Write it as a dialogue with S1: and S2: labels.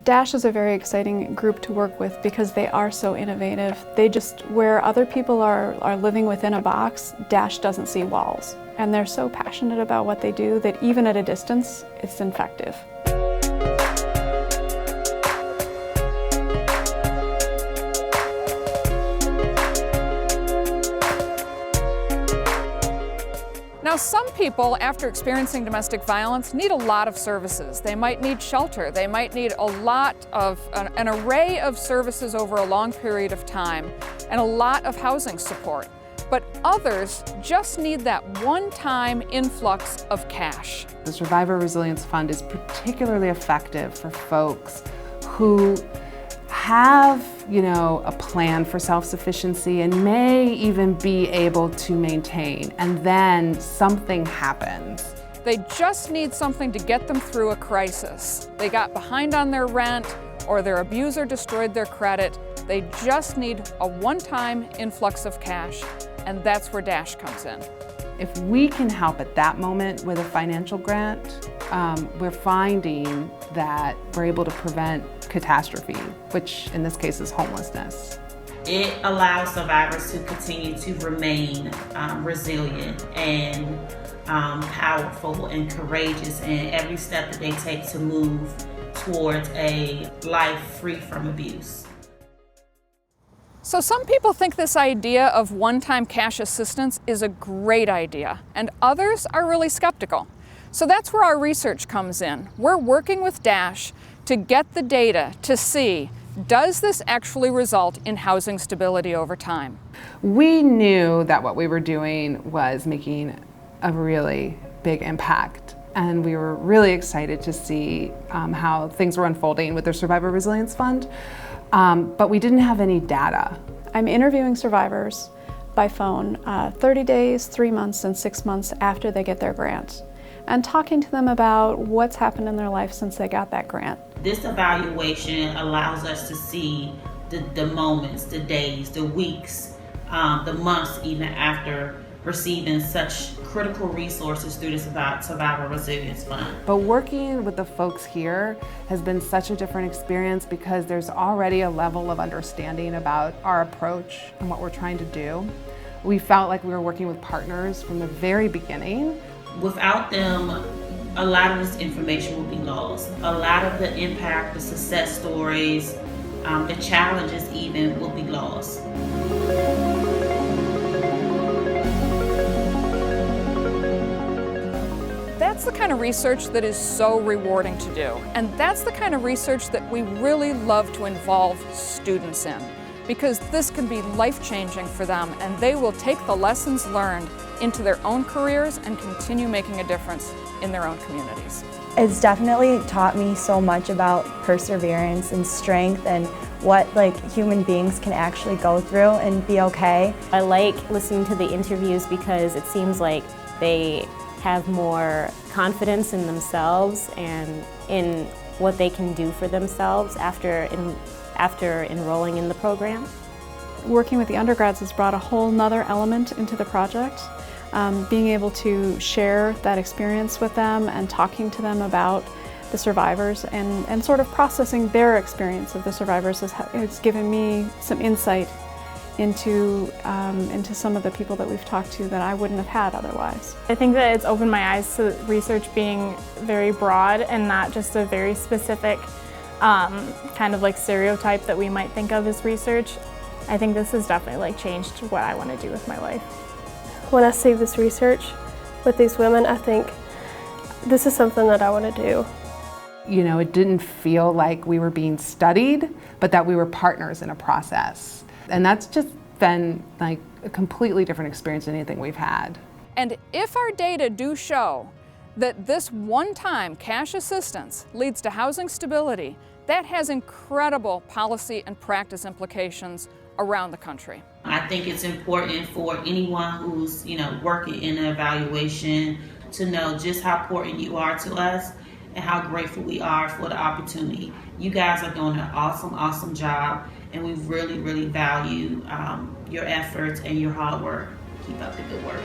S1: Dash is a very exciting group to work with because they are so innovative. They just, where other people are living within a box, Dash doesn't see walls. And they're so passionate about what they do that even at a distance, it's infective.
S2: Now, some people, after experiencing domestic violence, need a lot of services. They might need shelter. They might need a lot of, an array of services over a long period of time, and a lot of housing support. But others just need that one-time influx of cash.
S3: The Survivor Resilience Fund is particularly effective for folks who have, a plan for self-sufficiency and may even be able to maintain, and then something happens.
S2: They just need something to get them through a crisis. They got behind on their rent, or their abuser destroyed their credit. They just need a one-time influx of cash, and that's where Dash comes in.
S3: If we can help at that moment with a financial grant, we're finding that we're able to prevent catastrophe, which in this case is homelessness.
S4: It allows survivors to continue to remain resilient and powerful and courageous in every step that they take to move towards a life free from abuse.
S2: So some people think this idea of one-time cash assistance is a great idea, and others are really skeptical. So that's where our research comes in. We're working with Dash to get the data to see, does this actually result in housing stability over time?
S3: We knew that what we were doing was making a really big impact, and we were really excited to see how things were unfolding with the Survivor Resilience Fund, but we didn't have any data.
S1: I'm interviewing survivors by phone 30 days, 3 months, and 6 months after they get their grant, and talking to them about what's happened in their life since they got that grant.
S4: This evaluation allows us to see the moments, the days, the weeks, the months even after receiving such critical resources through the Survivor Resilience Fund.
S3: But working with the folks here has been such a different experience because there's already a level of understanding about our approach and what we're trying to do. We felt like we were working with partners from the very beginning.
S4: Without them, a lot of this information will be lost. A lot of the impact, the success stories, the challenges even will be lost.
S2: That's the kind of research that is so rewarding to do. And that's the kind of research that we really love to involve students in, because this can be life-changing for them, and they will take the lessons learned into their own careers and continue making a difference in their own communities.
S5: It's definitely taught me so much about perseverance and strength and what human beings can actually go through and be okay.
S6: I like listening to the interviews because it seems like they have more confidence in themselves and in what they can do for themselves after enrolling in the program.
S1: Working with the undergrads has brought a whole nother element into the project. Being able to share that experience with them and talking to them about the survivors and sort of processing their experience of the survivors has given me some insight into some of the people that we've talked to that I wouldn't have had otherwise.
S7: I think that it's opened my eyes to research being very broad and not just a very specific kind of stereotype that we might think of as research. I think this has definitely changed what I want to do with my life.
S8: When I see this research with these women, I think this is something that I want to do.
S3: It didn't feel like we were being studied, but that we were partners in a process. And that's just been a completely different experience than anything we've had.
S2: And if our data do show that this one-time cash assistance leads to housing stability, that has incredible policy and practice implications around the country.
S4: I think it's important for anyone who's working in an evaluation to know just how important you are to us and how grateful we are for the opportunity. You guys are doing an awesome job, and we really value your efforts and your hard work. Keep up the good work.